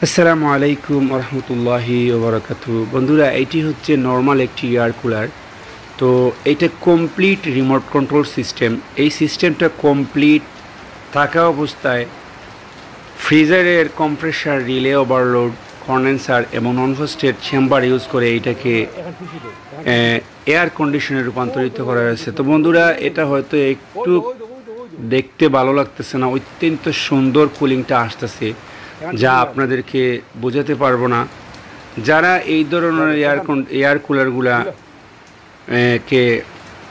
আসসালামু আলাইকুম রহমতুল্লাহি ওবরাকাতু। বন্ধুরা, এটি হচ্ছে নর্মাল একটি এয়ার কুলার। তো এটা কমপ্লিট রিমোট কন্ট্রোল সিস্টেম। এই সিস্টেমটা কমপ্লিট থাকা অবস্থায় ফ্রিজারের কম্প্রেসার, রিলে ওভারলোড, কন্ডেন্সার এবং নন ফ্রস্টেড চেম্বার ইউজ করে এইটাকে এয়ার কন্ডিশনে রূপান্তরিত করা হয়েছে। তো বন্ধুরা, এটা হয়তো একটু দেখতে ভালো লাগতেছে না, অত্যন্ত সুন্দর কুলিংটা আসতেছে, যা আপনাদেরকে বোঝাতে পারবো না। যারা এই ধরনের এয়ার কুলারগুলা কে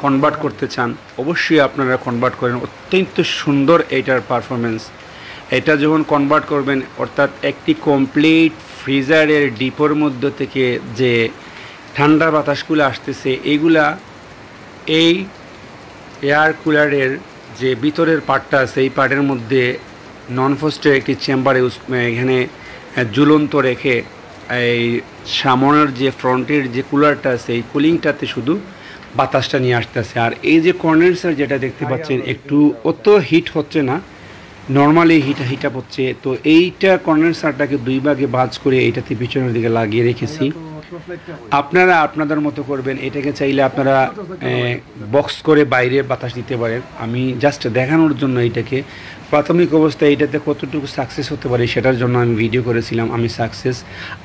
কনভার্ট করতে চান, অবশ্যই আপনারা কনভার্ট করেন। অত্যন্ত সুন্দর এইটার পারফরমেন্স। এটা যখন কনভার্ট করবেন, অর্থাৎ একটি কমপ্লিট ফ্রিজারের ডিপোর মধ্য থেকে যে ঠান্ডা বাতাসগুলো আসতেছে, এইগুলা এই এয়ার কুলারের যে ভিতরের পার্টটা আছে, এই পার্টের মধ্যে নন ফ্রস্টের একটি চেম্বার এখানে ঝুলন্ত রেখে এই সামনের যে ফ্রন্টের যে কুলারটা আছে, এই কুলিংটাতে শুধু বাতাসটা নিয়ে আসতেছে। আর এই যে কন্ডেন্সার যেটা দেখতে পাচ্ছেন, একটু অত হিট হচ্ছে না, নর্মালি হিট আপ হচ্ছে। তো এইটা কন্ডেন্সারটাকে দুই ভাগে ভাঁজ করে এইটাতে পিছনের দিকে লাগিয়ে রেখেছি। আপনারা আপনাদের মতো করবেন। এটাকে চাইলে আপনারা বক্স করে বাইরে বাতাস দিতে পারেন। আমি জাস্ট দেখানোর জন্য এইটাকে প্রাথমিক অবস্থায় এইটাতে কতটুকু সাকসেস হতে পারে সেটার জন্য আমি ভিডিও করেছিলাম। আমি সাকসেস।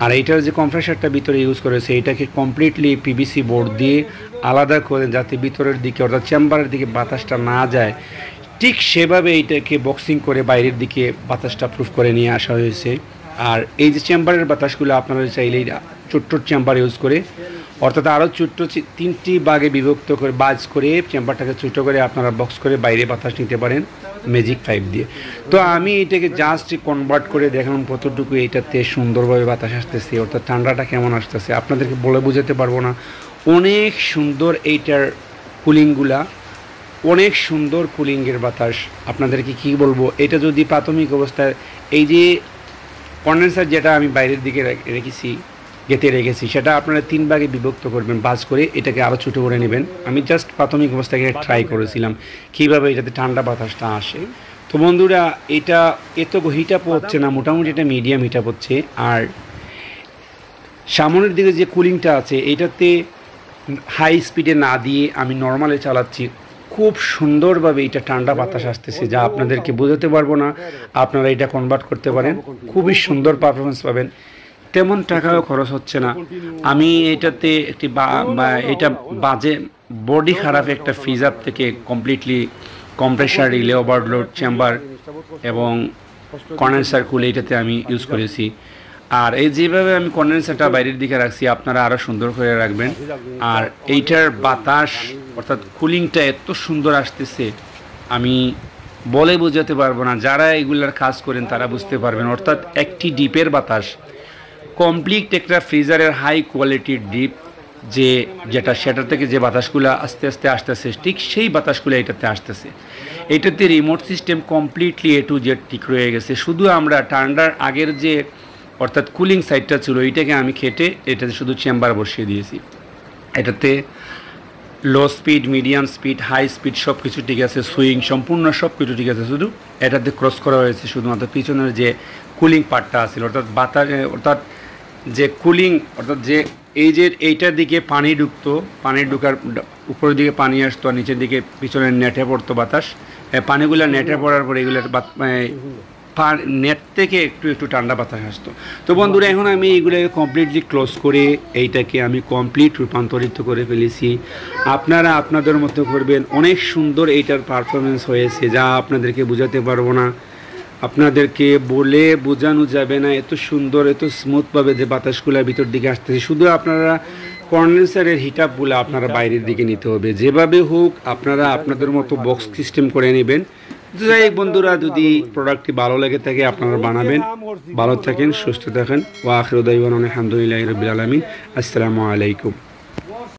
আর এইটার যে কম্প্রেসারটা ভিতরে ইউজ করেছে, এটাকে কমপ্লিটলি পিভিসি বোর্ড দিয়ে আলাদা করে, যাতে ভিতরের দিকে অর্থাৎ চেম্বারের দিকে বাতাসটা না যায়, ঠিক সেভাবে এইটাকে বক্সিং করে বাইরের দিকে বাতাসটা প্রুফ করে নিয়ে আসা হয়েছে। আর এই যে চেম্বারের বাতাসগুলো আপনারা চাইলেই ছোট্ট চেম্বার ইউজ করে, অর্থাৎ আরও ছোট্ট 3টি ভাগে বিভক্ত করে বাজ করে চেম্বারটাকে ছোটো করে আপনারা বক্স করে বাইরে বাতাস নিতে পারেন ম্যাজিক পাইপ দিয়ে। তো আমি এটাকে জাস্ট কনভার্ট করে দেখালাম কতটুকু এইটাতে সুন্দরভাবে বাতাস আসতেছে, অর্থাৎ ঠান্ডাটা কেমন আসতেছে আপনাদেরকে বলে বোঝাতে পারবো না। অনেক সুন্দর এইটার কুলিংগুলা, অনেক সুন্দর কুলিংয়ের বাতাস। আপনাদেরকে কি বলবো, এটা যদি প্রাথমিক অবস্থায় এই যে কন্ডেন্সার যেটা আমি বাইরের দিকে গেতে রেখেছি, সেটা আপনারা 3 ভাগে বিভক্ত করবেন, বাজ করে এটাকে আরও ছোটো করে নেবেন। আমি জাস্ট প্রাথমিক অবস্থায় ট্রাই করেছিলাম কীভাবে এটাতে ঠান্ডা বাতাসটা আসে। তো বন্ধুরা, এটা এত হিট আপ হচ্ছে না, মোটামুটি এটা মিডিয়াম হিট আপ হচ্ছে। আর সামনের দিকে যে কুলিংটা আছে, এটাতে হাই স্পিডে না দিয়ে আমি নর্মালে চালাচ্ছি। খুব সুন্দরভাবে এটা ঠান্ডা বাতাস আসতেছে, যা আপনাদেরকে বোঝাতে পারবো না। আপনারা এটা কনভার্ট করতে পারেন, খুবই সুন্দর পারফরমেন্স পাবেন, তেমন টাকাও খরচ হচ্ছে না। আমি এটাতে একটি এটা বাজে বডি খারাপ একটা ফ্রিজার থেকে completely compressor, relay overload, chamber এবং কন্ডেন্সার কুল এইটাতে আমি ইউজ করেছি। আর এই যেভাবে আমি কন্ডেন্সারটা বাইরের দিকে রাখছি, আপনারা আরও সুন্দর করে রাখবেন। আর এইটার বাতাস অর্থাৎ কুলিংটা এত সুন্দর আসতেছে, আমি বলে বোঝাতে পারবো না। যারা এগুলার কাজ করেন তারা বুঝতে পারবেন। অর্থাৎ একটি ডিপের বাতাস, কমপ্লিট একটা ফ্রিজারের হাই কোয়ালিটির ডিপ যেটা সেটা থেকে যে বাতাসগুলো আস্তে আস্তে আসতেছে, ঠিক সেই বাতাসগুলো এটাতে আসতেছে। এটাতে remote system completely A to Z ঠিক রয়ে গেছে। শুধু আমরা ঠান্ডার আগের যে অর্থাৎ কুলিং সাইডটা ছিল, এইটাকে আমি কেটে এটাতে শুধু চেম্বার বসিয়ে দিয়েছি। এটাতে low speed, medium speed, high speed সব কিছু ঠিক আছে, সুইং সম্পূর্ণ সব কিছু ঠিক আছে। শুধু এটাতে ক্রস করা হয়েছে শুধুমাত্র পিছনের যে কুলিং পার্টটা আছে, অর্থাৎ যে কুলিং, অর্থাৎ যে এই যে এইটার দিকে পানি ঢুকতো, পানি ঢুকার উপরের দিকে পানি আসতো আর নিচের দিকে পিছনের নেটে পড়তো বাতাস। পানিগুলো নেটে পড়ার পরে এগুলোর নেট থেকে একটু ঠান্ডা বাতাস আসতো। তো বন্ধুরা, এখন আমি এইগুলোকে কমপ্লিটলি ক্লোজ করে এইটাকে আমি কমপ্লিট রূপান্তরিত করে ফেলেছি। আপনারা আপনাদের মতো করবেন। অনেক সুন্দর এইটার পারফরমেন্স হয়েছে, যা আপনাদেরকে বোঝাতে পারবো না, আপনাদেরকে বলে বোঝানো যাবে না। এত সুন্দর, এত স্মুথভাবে যে বাতাসগুলো ভিতর দিকে আসতেছে। শুধু আপনারা কন্ডেন্সারের হিট আপগুলো আপনারা বাইরের দিকে নিতে হবে। যেভাবে হোক আপনারা আপনাদের মতো বক্স সিস্টেম করে নেবেন। যাই হোক বন্ধুরা, যদি প্রোডাক্টটি ভালো লেগে থাকে আপনারা বানাবেন। ভালো থাকেন, সুস্থ থাকেন। ওয়া আখিরু দাওয়ানা আলহামদুলিল্লাহি রাব্বিল আলামিন। আসসালামু আলাইকুম।